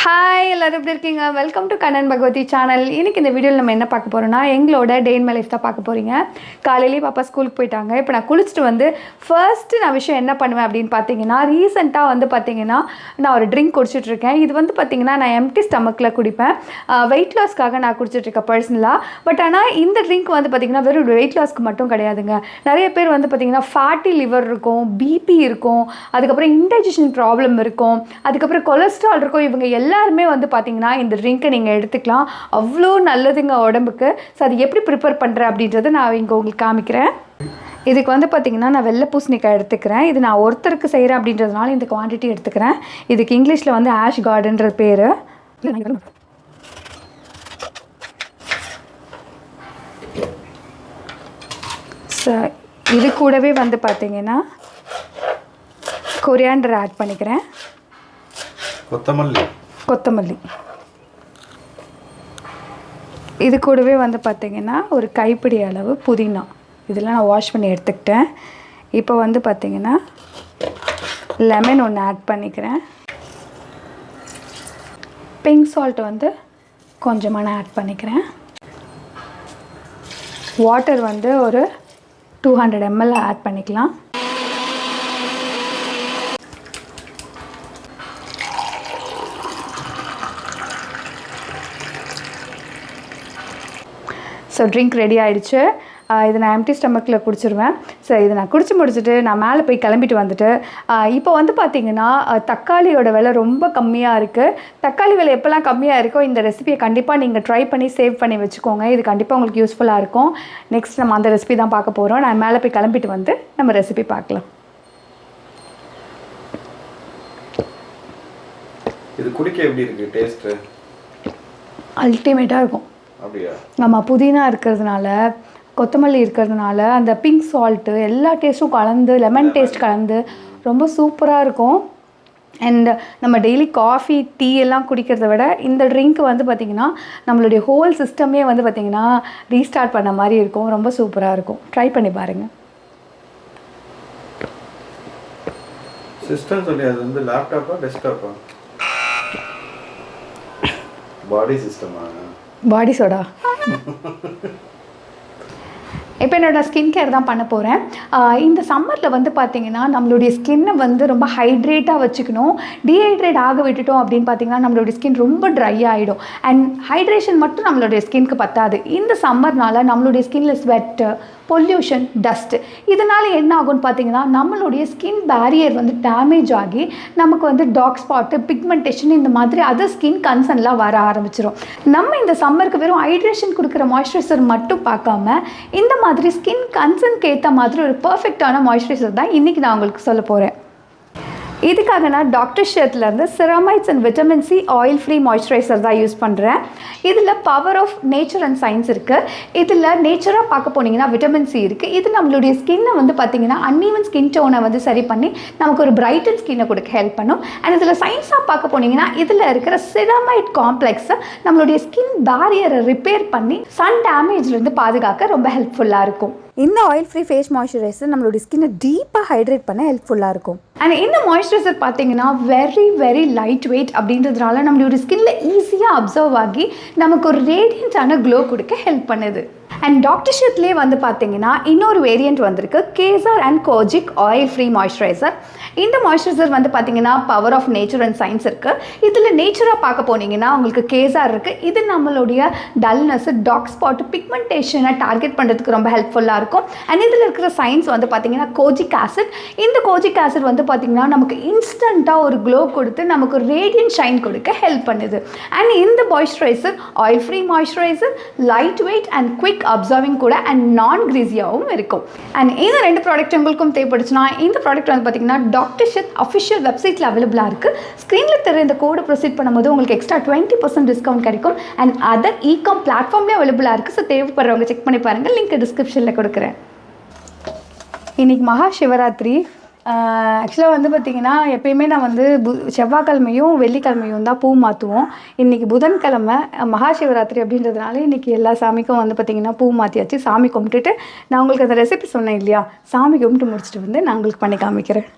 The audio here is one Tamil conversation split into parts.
ஹாய் எல்லாரும் எப்படி இருக்கீங்க? Welcome to Kannan Bhagavathi channel. இன்றைக்கி இந்த வீடியோவில் நம்ம என்ன பார்க்க போகிறோம்னா எங்களோட டே இன் மை லைஃப் தான் பார்க்க போகிறீங்க. காலையிலேயே பாப்பா ஸ்கூலுக்கு போயிட்டாங்க. இப்போ நான் குளிச்சுட்டு வந்து ஃபர்ஸ்ட்டு நான் விஷயம் என்ன பண்ணுவேன் அப்படின்னு பார்த்தீங்கன்னா, ரீசெண்டாக வந்து பார்த்தீங்கன்னா நான் ஒரு ட்ரிங்க் குடிச்சிட்ருக்கேன். இது வந்து பார்த்தீங்கன்னா நான் எம்டி ஸ்டமக்கில் குடிப்பேன். வெயிட் லாஸ்க்காக நான் குடிச்சிட்ருக்கேன் பர்சனலாக. பட் ஆனால் இந்த ட்ரிங்க் வந்து பார்த்திங்கன்னா வெறும் வெயிட் லாஸ்க்கு மட்டும் கிடையாதுங்க. நிறைய பேர் வந்து பார்த்திங்கன்னா ஃபேட்டி லிவர் இருக்கும், பிபி இருக்கும், அதுக்கப்புறம் இன்டைஜஷன் ப்ராப்ளம் இருக்கும், அதுக்கப்புறம் கொலஸ்ட்ரால் இருக்கும். இவங்க எல்லாருமே வந்து பார்த்திங்கன்னா இந்த ட்ரிங்க்கை நீங்கள் எடுத்துக்கலாம். அவ்வளோ நல்லதுங்க உடம்புக்கு. ஸோ அது எப்படி ப்ரிப்பேர் பண்ணுறேன் அப்படின்றத நான் இங்கே உங்களுக்கு காமிக்கிறேன். இதுக்கு வந்து பார்த்திங்கன்னா நான் வெள்ளை பூசணிக்காய் எடுத்துக்கிறேன். இது நான் ஒருத்தருக்கு செய்கிறேன் அப்படின்றதுனால இந்த குவான்டிட்டி எடுத்துக்கிறேன். இதுக்கு இங்கிலீஷில் வந்து ஆஷ் கார்டுன்ற பேர். ஸோ இது கூடவே வந்து பார்த்திங்கன்னா கொரியாண்டர் ஆட் பண்ணிக்கிறேன். கொத்தமல்லி இது கூடவே வந்து பார்த்திங்கன்னா ஒரு கைப்பிடி அளவு புதினா. இதெல்லாம் நான் வாஷ் பண்ணி எடுத்துக்கிட்டேன். இப்போ வந்து பார்த்திங்கன்னா லெமன் ஒன்று ஆட் பண்ணிக்கிறேன். பிங்க் சால்ட் வந்து கொஞ்சமாக நான் ஆட் பண்ணிக்கிறேன். வாட்டர் வந்து ஒரு 200 ml ஆட் பண்ணிக்கலாம். ஸோ ட்ரிங்க் ரெடி ஆகிடுச்சு. இதை நான் எம்டி ஸ்டமக்கில் குடிச்சிருவேன். ஸோ இதை நான் குடிச்சு முடிச்சுட்டு நான் மேலே போய் கிளம்பிட்டு வந்துட்டு இப்போ வந்து பார்த்திங்கன்னா தக்காளியோட விலை ரொம்ப கம்மியாக இருக்குது. தக்காளி விலை எப்போல்லாம் கம்மியாக இருக்கோ இந்த ரெசிபியை கண்டிப்பாக நீங்கள் ட்ரை பண்ணி சேவ் பண்ணி வச்சுக்கோங்க. இது கண்டிப்பாக உங்களுக்கு யூஸ்ஃபுல்லாக இருக்கும். நெக்ஸ்ட் நம்ம அந்த ரெசிபி தான் பார்க்க போகிறோம். நான் மேலே போய் கிளம்பிட்டு வந்து நம்ம ரெசிபி பார்க்கலாம். இது குடிக்க எப்படி இருக்குது டேஸ்ட்டு? அல்டிமேட்டாக இருக்கும். அப்படியா? நம்ம புதினா இருக்கிறதுனால, கொத்தமல்லி இருக்கிறதுனால, அந்த பிங்க் சால்ட்டு எல்லா டேஸ்ட்டும் கலந்து, லெமன் டேஸ்ட் கலந்து ரொம்ப சூப்பராக இருக்கும். அண்ட் நம்ம டெய்லி காஃபி டீ எல்லாம் குடிக்கிறத விட இந்த ட்ரிங்க் வந்து பார்த்திங்கன்னா நம்மளுடைய ஹோல் சிஸ்டமே வந்து பார்த்திங்கன்னா ரீஸ்டார்ட் பண்ண மாதிரி இருக்கும். ரொம்ப சூப்பராக இருக்கும். ட்ரை பண்ணி பாருங்கள். சிஸ்டம் சொல்லி அது வந்து லேப்டாப்பா டெஸ்க்டாப்பா? பாடி சிஸ்டமா? பாடி சோடா. இப்போ என்னோடய ஸ்கின் கேர் தான் பண்ண போகிறேன். இந்த சம்மரில் வந்து பார்த்திங்கன்னா நம்மளுடைய ஸ்கின்னை வந்து ரொம்ப ஹைட்ரேட்டாக வச்சுக்கணும். டீஹைட்ரேட் ஆக விட்டுட்டோம் அப்படின்னு பார்த்திங்கன்னா நம்மளுடைய ஸ்கின் ரொம்ப ட்ரை ஆகிடும். அண்ட் ஹைட்ரேஷன் மட்டும் நம்மளுடைய ஸ்கின்க்கு பத்தாது. இந்த சம்மர்னால் நம்மளுடைய ஸ்கின்னில் ஸ்வெட்டு, பொல்யூஷன், டஸ்ட்டு இதனால் என்ன ஆகும்னு பார்த்திங்கன்னா நம்மளுடைய ஸ்கின் பேரியர் வந்து டேமேஜ் ஆகி நமக்கு வந்து டார்க் ஸ்பாட்டு, பிக்மெண்டேஷன் இந்த மாதிரி அதர் ஸ்கின் கன்சர்ன்லாம் வர ஆரம்பிச்சிடும். நம்ம இந்த சம்மருக்கு வெறும் ஹைட்ரேஷன் கொடுக்குற மாய்ஸ்சரைசர் மட்டும் பார்க்காம இந்த மாதிரி ஸ்கின் கன்சர்னுக்கு ஏற்ற மாதிரி ஒரு பர்ஃபெக்டான மாய்ஸ்சரைசர் தான் இன்றைக்கி நான் உங்களுக்கு சொல்ல போகிறேன். இதுக்காக நான் டாக்டர் ஷர்ட்லேருந்து ceramides and vitamin C oil free moisturiser தான் யூஸ் பண்ணுறேன். இதில் power of nature and science இருக்குது. இதில் நேச்சராக பார்க்க போனீங்கன்னா விட்டமின் சி இருக்குது. இது நம்மளுடைய ஸ்கின்னை வந்து பார்த்திங்கன்னா அன்ஈவன் ஸ்கின் டோனை வந்து சரி பண்ணி நமக்கு ஒரு பிரைட்டன் ஸ்கின்னை கொடுக்க ஹெல்ப் பண்ணும். அண்ட் இதில் சயின்ஸாக பார்க்க போனீங்கன்னா இதில் இருக்கிற செராமைட் காம்ப்ளெக்ஸை நம்மளுடைய ஸ்கின் பேரியரை ரிப்பேர் பண்ணி சன் டேமேஜ்லேருந்து பாதுகாக்க ரொம்ப ஹெல்ப்ஃபுல்லாக இருக்கும். இந்த ஆயில் ஃப்ரீ ஃபேஸ் மாய்ஸ்சரைசர் நம்மளுடைய ஸ்கின்னை டீப்பாக ஹைட்ரேட் பண்ண ஹெல்ப்ஃபுல்லாக இருக்கும். அண்ட் இந்த மாய்ஸ்சரைசர் பார்த்தீங்கன்னா வெரி லைட் வெயிட் அப்படின்றதுனால நம்மளுடைய ஸ்கின்ல ஈஸியாக அப்சர்வ் ஆகி நமக்கு ஒரு ரேடியன்ட்டான க்ளோ கொடுக்க ஹெல்ப் பண்ணுது. அண்ட் டாக்டர் ஷர்ட்லேயே வந்து பார்த்தீங்கன்னா இன்னொரு வேரியண்ட் வந்திருக்கு, Kesar and kojic oil free moisturiser. இந்த மாய்ஸ்சரைசர் வந்து பார்த்தீங்கன்னா power of nature and science இருக்குது. இதில் நேச்சராக பார்க்க போனீங்கன்னா உங்களுக்கு கேசர் இருக்குது. இது நம்மளுடைய டல்னஸ், டார்க் ஸ்பாட், பிக்மெண்டேஷனை டார்கெட் பண்ணுறதுக்கு ரொம்ப ஹெல்ப்ஃபுல்லாக இருக்கும். அண்ட் இதில் இருக்கிற சயின்ஸ் வந்து பார்த்தீங்கன்னா கோஜிக் ஆசிட். இந்த கோஜிக் ஆசிட் வந்து பார்த்திங்கன்னா நமக்கு இன்ஸ்டண்ட்டாக ஒரு க்ளோ கொடுத்து நமக்கு ஒரு ரேடியன்ட் ஷைன் கொடுக்க ஹெல்ப் பண்ணுது. அண்ட் இந்த moisturiser oil free moisturiser, lightweight and quick absorbing கூட அண்ட் நான் கிரீஸியாகவும் இருக்கும். அண்ட் இந்த ரெண்டு ப்ராடக்ட் உங்களுக்கும் தேவைப்படுச்சுன்னா இந்த ப்ராடக்ட் வந்து பார்த்திங்கன்னா டாக்டர் ஷெத் அஃபிஷியல் வெப்சைட்டில் அவைலபிளாக இருக்குது. ஸ்க்ரீனில் தெரிய இந்த கோடை ப்ரொசீட் பண்ணும்போது உங்களுக்கு எக்ஸ்ட்ரா 20% டிஸ்கவுண்ட் கிடைக்கும். அண்ட் அதர் இகாம் பிளாட்ஃபார்ம்லேயே அவைலபிளாக இருக்குது. ஸோ தேவைப்படுறவங்க செக் பண்ணி பாருங்கள். லிங்க் டிஸ்கிரிப்ஷனில் கொடுக்குறேன். இன்றைக்கி மகா சிவராத்திரி. ஆக்சுவலாக வந்து பார்த்திங்கன்னா எப்பயுமே நான் வந்து செவ்வாய்க்கிழமையும் வெள்ளிக்கிழமையும் தான் பூ மாற்றுவோம். இன்றைக்கி புதன்கிழமை மகா சிவராத்திரி அப்படின்றதுனால இன்றைக்கி எல்லா சாமிக்கும் வந்து பார்த்திங்கன்னா பூ மாற்றியாச்சு. சாமி கும்பிட்டுட்டு நான் உங்களுக்கு அந்த ரெசிபி சொன்னேன் இல்லையா, சாமி கும்பிட்டு முடிச்சுட்டு வந்து நான் உங்களுக்கு பண்ணி காமிக்கிறேன்.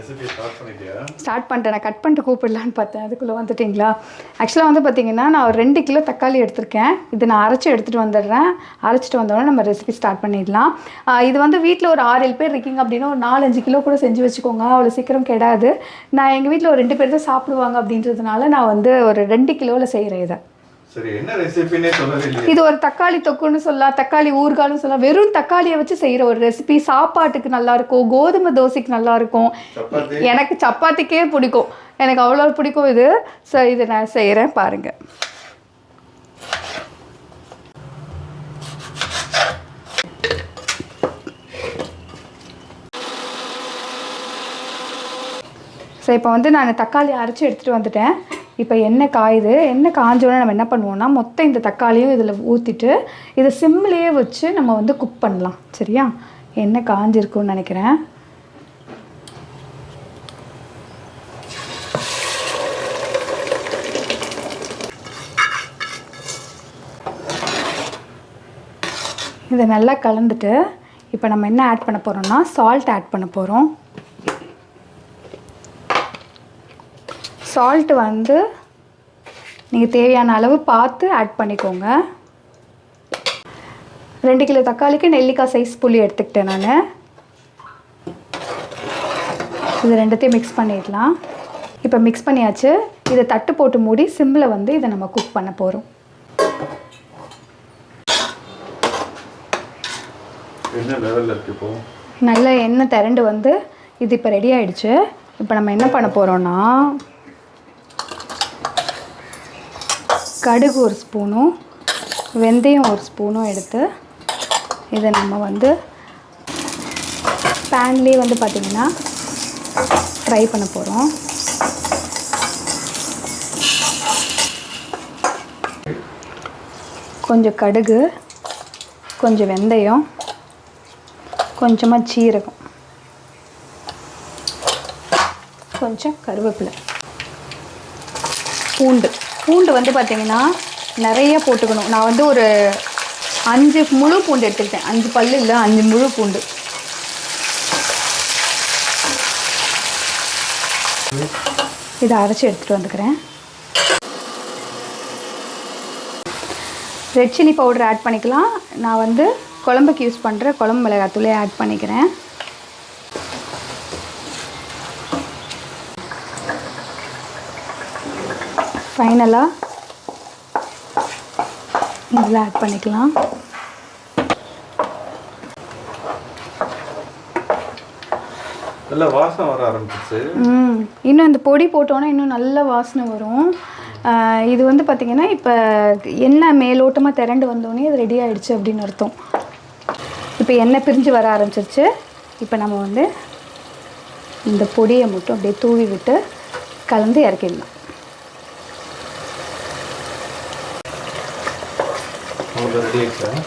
ரெசிபி ஸ்டார்ட் பண்ணிட்டியா? ஸ்டார்ட் பண்ணிட்டேன். நான் கட் பண்ணிட்டு கூப்பிடலான்னு பார்த்தேன், அதுக்குள்ளே வந்துட்டிங்களா? ஆக்சுவலாக வந்து பார்த்திங்கன்னா நான் ஒரு 2 கிலோ தக்காளி எடுத்திருக்கேன். இது நான் அரைச்சி எடுத்துகிட்டு வந்துடுறேன். அரைச்சிட்டு வந்தோடனே நம்ம ரெசிபி ஸ்டார்ட் பண்ணிடலாம். இது வந்து வீட்டில் ஒரு 6-7 பேர் இருக்கீங்க அப்படின்னா ஒரு 4-5 கிலோ கூட செஞ்சு வச்சுக்கோங்க, அவ்வளோ சீக்கிரம் கெடாது. நான் எங்கள் வீட்டில் ஒரு 2 பேர் தான் சாப்பிடுவாங்க அப்படின்றதுனால நான் வந்து ஒரு 2 கிலோவில் செய்கிறேன் இதை. சரி, என்ன ரெசிபினே சொல்லவே இல்லையே. இது ஒரு தக்காளி தொக்குன்னு சொல்லலாம், தக்காளி ஊறுகான்னு சொல்லலாம். வெறும் தக்காளியை வச்சு செய்கிற ஒரு ரெசிபி. சாப்பாட்டுக்கு நல்லாயிருக்கும், கோதுமை தோசைக்கு நல்லாயிருக்கும், எனக்கு சப்பாத்திக்கே பிடிக்கும், எனக்கு அவ்வளோ பிடிக்கும் இது. ஸோ இதை நான் செய்கிறேன் பாருங்கள். ஸோ இப்போ வந்து நான் தக்காளி அரைச்சி எடுத்துகிட்டு வந்துட்டேன். இப்போ எண்ணெய் காயுது. எண்ணெய் காஞ்சோடனே நம்ம என்ன பண்ணுவோம்னா மொத்தம் இந்த தக்காளியும் இதில் ஊற்றிட்டு இதை சிம்லேயே வச்சு நம்ம வந்து குக் பண்ணலாம். சரியா? எண்ணெய் காஞ்சிருக்குன்னு நினைக்கிறேன். இதை நல்லா கலந்துட்டு இப்போ நம்ம என்ன ஆட் பண்ண போகிறோம்னா சால்ட் ஆட் பண்ண போகிறோம். சால்ட்டு வந்து நீங்கள் தேவையான அளவு பார்த்து ஆட் பண்ணிக்கோங்க. 2 கிலோ தக்காளிக்கு நெல்லிக்காய் சைஸ் புளி எடுத்துக்கிட்டேன் நான். இது ரெண்டுத்தையும் மிக்ஸ் பண்ணிடலாம். இப்போ மிக்ஸ் பண்ணியாச்சு. இதை தட்டு போட்டு மூடி சிம்மில் வந்து இதை நம்ம குக் பண்ண போகிறோம். என்ன லெவலில் இருக்கு இப்போ? நல்ல எண்ணெய் திரண்டு வந்து இது இப்போ ரெடி ஆகிடுச்சு. இப்போ நம்ம என்ன பண்ண போகிறோன்னா கடுகு 1 ஸ்பூனும் வெந்தயம் 1 ஸ்பூனும் எடுத்து இதை நம்ம வந்து பேன்லேயே வந்து பார்த்திங்கன்னா ஃப்ரை பண்ண போகிறோம். கொஞ்சம் கடுகு, கொஞ்சம் வெந்தயம், கொஞ்சமாக சீரகம், கொஞ்சம் கருவேப்பிலை, பூண்டு வந்து பார்த்திங்கன்னா நிறைய போட்டுக்கணும். நான் வந்து ஒரு 5 முழு பூண்டு எடுத்துக்கிட்டேன். 5 பல்லு இல்லை, 5 முழு பூண்டு. இதை அரைச்சி எடுத்துகிட்டு வந்துக்கிறேன். ரெட் சில்லி பவுடர் ஆட் பண்ணிக்கலாம். நான் வந்து குழம்புக்கு யூஸ் பண்ணுற குழம்பு மிளகாத்தூளே ஆட் பண்ணிக்கிறேன். ஃபைனலாக இதில் ஆட் பண்ணிக்கலாம். நல்ல வாசம் வர ஆரம்பிச்சிச்சு. இன்னும் இந்த பொடி போட்டோன்னா இன்னும் நல்ல வாசனை வரும். இது வந்து பார்த்திங்கன்னா இப்போ எண்ணெய் மேலோட்டமாக திரண்டு வந்தோடனே இது ரெடி ஆகிடுச்சு அப்படின்னு அர்த்தம். இப்போ எண்ணெய் பிரிஞ்சு வர ஆரம்பிச்சிருச்சு. இப்போ நம்ம வந்து இந்த பொடியை மட்டும் அப்படியே தூவி விட்டு கலந்து இறக்கிடலாம்.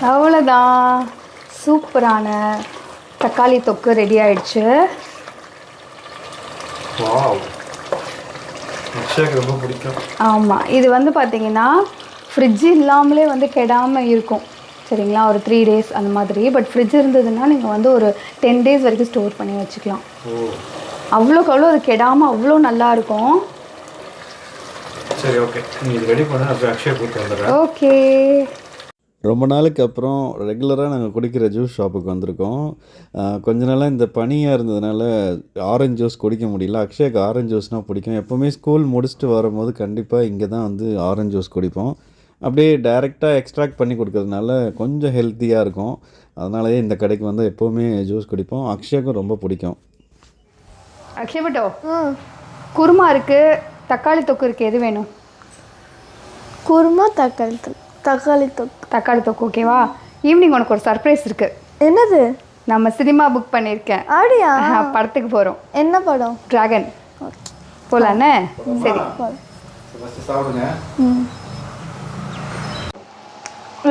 அவ்வளோதான், சூப்பரான தக்காளி தொக்கு ரெடி ஆயிடுச்சு. ரொம்ப பிடிக்கும். ஆமாம், இது வந்து பார்த்தீங்கன்னா ஃப்ரிட்ஜ் இல்லாமலே வந்து கெடாமல் இருக்கும். சரிங்களா? ஒரு 3 days அந்த மாதிரி. பட் ஃப்ரிட்ஜ் இருந்ததுன்னா நீங்கள் வந்து ஒரு 10 days வரைக்கும் ஸ்டோர் பண்ணி வச்சுக்கலாம். அவ்வளோக்கு அவ்வளோ அது கெடாமல் அவ்வளோ நல்லாயிருக்கும். சரி, ஓகே, நீ இது ரெடி பண்ண அப்படியே அக்ஷய் கூப்பிட்டு வந்துடுறேன். ஓகே. ரொம்ப நாளைக்கு அப்புறம் ரெகுலராக நாங்கள் குடிக்கிற ஜூஸ் ஷாப்புக்கு வந்திருக்கோம். கொஞ்ச நாளாக இந்த பனியாக இருந்ததுனால ஆரஞ்சு ஜூஸ் குடிக்க முடியல. அக்ஷய்க்கு ஆரஞ்சு ஜூஸ்னால் பிடிக்கும். எப்போவுமே ஸ்கூல் முடிச்சுட்டு வரும்போது கண்டிப்பாக இங்கே தான் வந்து ஆரஞ்சு ஜூஸ் குடிப்போம். அப்படியே டைரெக்டாக எக்ஸ்ட்ராக்ட் பண்ணி கொடுக்கறதுனால கொஞ்சம் ஹெல்த்தியாக இருக்கும். அதனாலேயே இந்த கடைக்கு வந்து எப்போவுமே ஜூஸ் குடிப்போம். அக்ஷய்க்கும் ரொம்ப பிடிக்கும். அக்ஷய் பட்டோ, குருமா இருக்குது, தக்காளி தொக்கு இருக்குது, எது வேணும்? குருமா, தக்காளி தொக்கு. தக்காளி தொக்கு ஓகேவா? ஈவினிங் உனக்கு ஒரு சர்ப்ரைஸ் இருக்குது. என்னது? நம்ம சினிமா புக் பண்ணியிருக்கேன். அப்படியா? படத்துக்கு போகிறோம். என்ன படம்? டிராகன். போகலான்னு? சரி, சாப்பிடுங்க.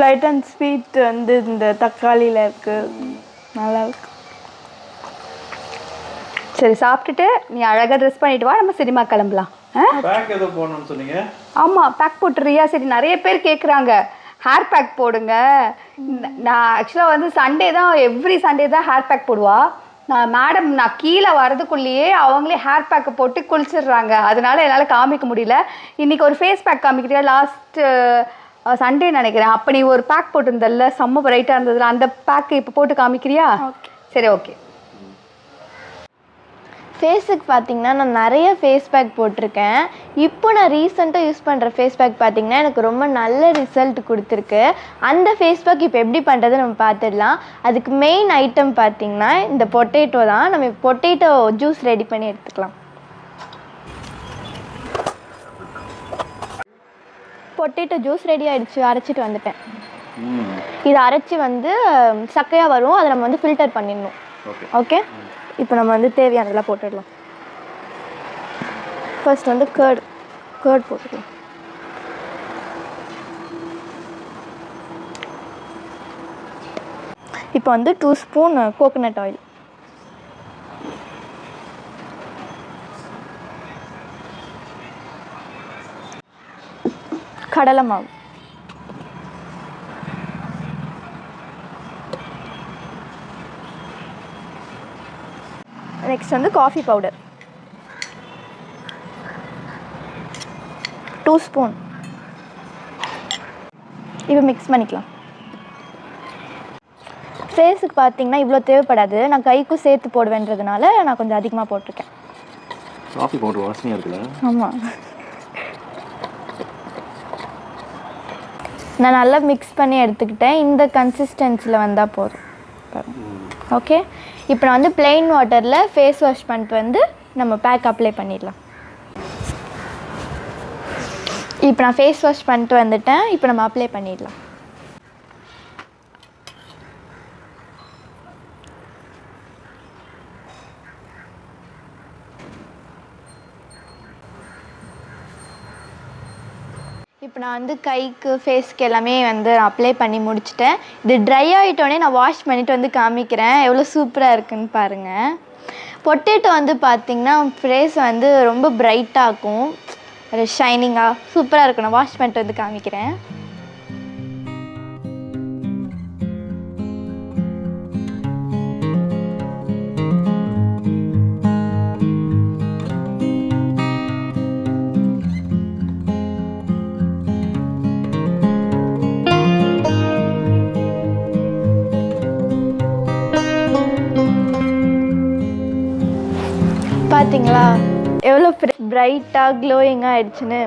லைட் அண்ட் ஸ்வீட் வந்து இந்த தக்காளியில் இருக்குது, நல்லா இருக்கு. சரி, சாப்பிட்டுட்டு நீ அழகாக ட்ரெஸ் பண்ணிட்டு வா, நம்ம சினிமா கிளம்பலாம். பேக் ஏதோ போடணும்னு சொன்னீங்க. ஆமாம், பேக் போட்டுறியா? சரி, நிறைய பேர் கேட்குறாங்க ஹேர் பேக் போடுங்க. நான் ஆக்சுவலாக வந்து சண்டே தான், எவ்ரி சண்டே தான் ஹேர் பேக் போடுவா. நான் கீழே வரதுக்குள்ளேயே அவங்களே ஹேர் பேக்கை போட்டு குளிச்சிடுறாங்க. அதனால என்னால் காமிக்க முடியல. இன்றைக்கி ஒரு ஃபேஸ் பேக் காமிக்கிறியா? லாஸ்ட்டு சண்டே நினைக்கிறேன். அப்போ நீ ஒரு பேக் போட்டிருந்தல்ல, செம்ம பிரைட்டாக இருந்ததுல, அந்த பேக்கு இப்போ போட்டு காமிக்கிறியா? சரி, ஓகே. ஃபேஸுக்கு பார்த்தீங்கன்னா நான் நிறைய ஃபேஸ் பேக் போட்டிருக்கேன். இப்போ நான் ரீசெண்டாக யூஸ் பண்ணுற ஃபேஸ் பேக் பார்த்தீங்கன்னா எனக்கு ரொம்ப நல்ல ரிசல்ட் கொடுத்துருக்கு. அந்த ஃபேஸ் பேக் இப்போ எப்படி பண்ணுறது நம்ம பார்த்துடலாம். அதுக்கு மெயின் ஐட்டம் பார்த்தீங்கன்னா இந்த பொட்டேட்டோ தான். நம்ம பொட்டேட்டோ ஜூஸ் ரெடி பண்ணி எடுத்துக்கலாம். பொட்டேட்டோ ஜூஸ் ரெடி ஆகிடுச்சு, அரைச்சிட்டு வந்துட்டேன். இதை அரைச்சி வந்து சக்கையாக வரும், அதை நம்ம வந்து ஃபில்டர் பண்ணிடணும். ஓகே, இப்போ நம்ம வந்து தேவையானதெல்லாம் போட்டுடலாம். ஃபர்ஸ்ட் வந்து கர்ட் போட்டுக்கலாம். இப்போ வந்து 2 ஸ்பூன் கோகோனட் ஆயில், கடலை மாவு, நெக்ஸ்ட் வந்து காஃபி பவுடர் 2 ஸ்பூன். இப்போ மிக்ஸ் பண்ணிக்கலாம். ஃபேஸுக்கு பார்த்தீங்கன்னா இவ்வளோ தேவைப்படாது, நான் கைக்கும் சேர்த்து போடுவேன்றதுனால நான் கொஞ்சம் அதிகமாக போட்டிருக்கேன். காஃபி பவுடர் வாசனையாக இருக்குல்ல? ஆமாம். நான் நல்லா மிக்ஸ் பண்ணி எடுத்துக்கிட்டேன். இந்த கன்சிஸ்டன்சியில் வந்தால் போதும். ஓகே, இப்போ நான் வந்து பிளெயின் வாட்டரில் ஃபேஸ் வாஷ் பண்ணிட்டு வந்து நம்ம பேக் அப்ளை பண்ணிடலாம். இப்போ நான் ஃபேஸ் வாஷ் பண்ணிட்டு வந்துட்டேன். இப்போ நம்ம அப்ளை பண்ணிடலாம். இப்போ நான் வந்து கைக்கு ஃபேஸ்க்கு எல்லாமே வந்து நான் அப்ளை பண்ணி முடிச்சிட்டேன். இது ட்ரை ஆகிட்டோடனே நான் வாஷ் பண்ணிவிட்டு வந்து காமிக்கிறேன் எவ்வளோ சூப்பராக இருக்குன்னு பாருங்கள். பொட்டேட்டோ வந்து பார்த்திங்கன்னா ஃபேஸ் வந்து ரொம்ப பிரைட்டாகும், ஷைனிங்காக சூப்பராக இருக்கும். நான் வாஷ் பண்ணிட்டு வந்து காமிக்கிறேன். பார்த்தீங்களா எவ்வளோ பிரைட்டாக க்ளோயிங்காக ஆயிடுச்சுன்னு.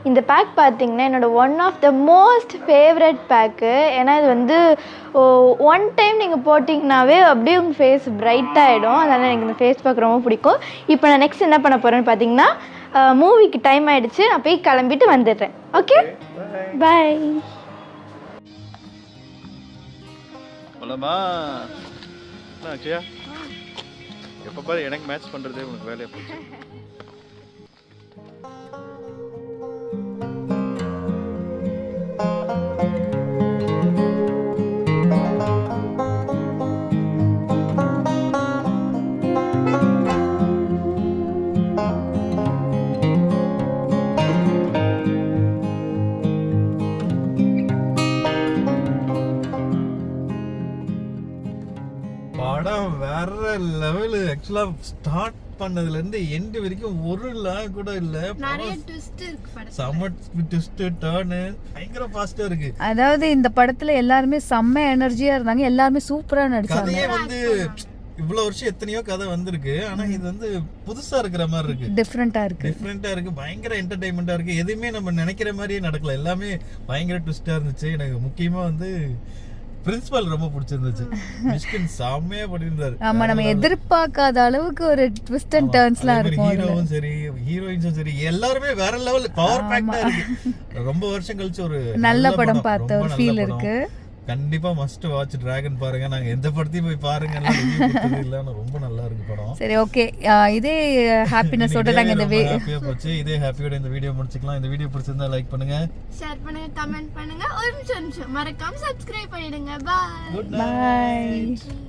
இந்த பேக் பார்த்தீங்கன்னா என்னோடய one of the most favourite bag. ஏன்னா இது வந்து ஒன் டைம் நீங்கள் போட்டிங்கனாவே அப்படியே உங்கள் ஃபேஸ் பிரைட்டாகிடும். அதனால் எனக்கு இந்த ஃபேஸ் பேக் ரொம்ப பிடிக்கும். இப்போ நான் நெக்ஸ்ட் என்ன பண்ண போகிறேன்னு பார்த்தீங்கன்னா மூவிக்கு டைம் ஆகிடுச்சு, நான் போய் கிளம்பிட்டு வந்துடுறேன். ஓகே, பாய். அக்ஷயா, எப்போ பாரு எனக்கு மேட்ச் பண்ணுறதே உனக்கு வேலையாக போச்சு. படம் வேற லெவல். ஆக்சுவலா ஸ்டார்ட் பண்ணதுல இருந்து எண்ட் வரைக்கும் ஒரு லாக் கூட இல்ல. நிறைய ட்விஸ்ட் இருக்கு படத்துல. செம ட்விஸ்ட் டர்ன் பயங்கர ஃபாஸ்டா இருக்கு. அதாவது இந்த படத்துல எல்லாருமே செம்ம எனர்ஜியா இருந்தாங்க, எல்லாருமே சூப்பரா நடிச்சாங்க. கதையே வந்து இவ்வளவு வருஷம் எத்தனையோ கதை வந்திருக்கு, ஆனா இது வந்து புதுசா இருக்கிற மாதிரி இருக்கு. டிஃப்ரெண்டா இருக்கு, பயங்கர என்டர்டைன்மெண்டா இருக்கு. எதுவுமே நம்ம நினைக்கிற மாதிரியே நடக்கல, எல்லாமே பயங்கர ட்விஸ்டா இருந்துச்சு. எனக்கு முக்கியமா வந்து பிரின்சிபல் ரொம்ப பிடிச்சிருந்துச்சு. மிஷ்கின் செம்மையா பண்ணிருந்தாரு. ஆமா, நம்ம எதிர்பார்க்காத அளவுக்கு ஒரு ட்விஸ்ட் அண்ட் டர்ன்ஸ்லாம் இருக்கும். ஹீரோவும் சரி ஹீரோயின்ஸும் சரி எல்லாருமே வேற லெவல் பவர் பேக்டா இருக்கு. ரொம்ப வருஷம் கழிச்சு ஒரு நல்ல படம் பார்த்த ஒரு ஃபீல் இருக்கு. கண்டிப்பா மஸ்ட் வாட்ச் டிராகன் பாருங்க. நாங்க எந்த படத்தையும் போய் பாருங்க, எல்லாம் ரிவ்யூ கொடுத்தது இல்ல. ரொம்ப நல்லா இருக்கு படம். சரி, ஓகே, இதே ஹாப்பினஸோட நாங்க இந்த ஹாப்பியா போச்சு. இதே ஹாப்பியோட இந்த வீடியோ முடிச்சுக்கலாம். இந்த வீடியோ பிடிச்சிருந்தா லைக் பண்ணுங்க, ஷேர் பண்ணுங்க, கமெண்ட் பண்ணுங்க. ஒரு நிமிஷம் மறக்காம சப்ஸ்கிரைப் பண்ணிடுங்க. பாய். பாய்.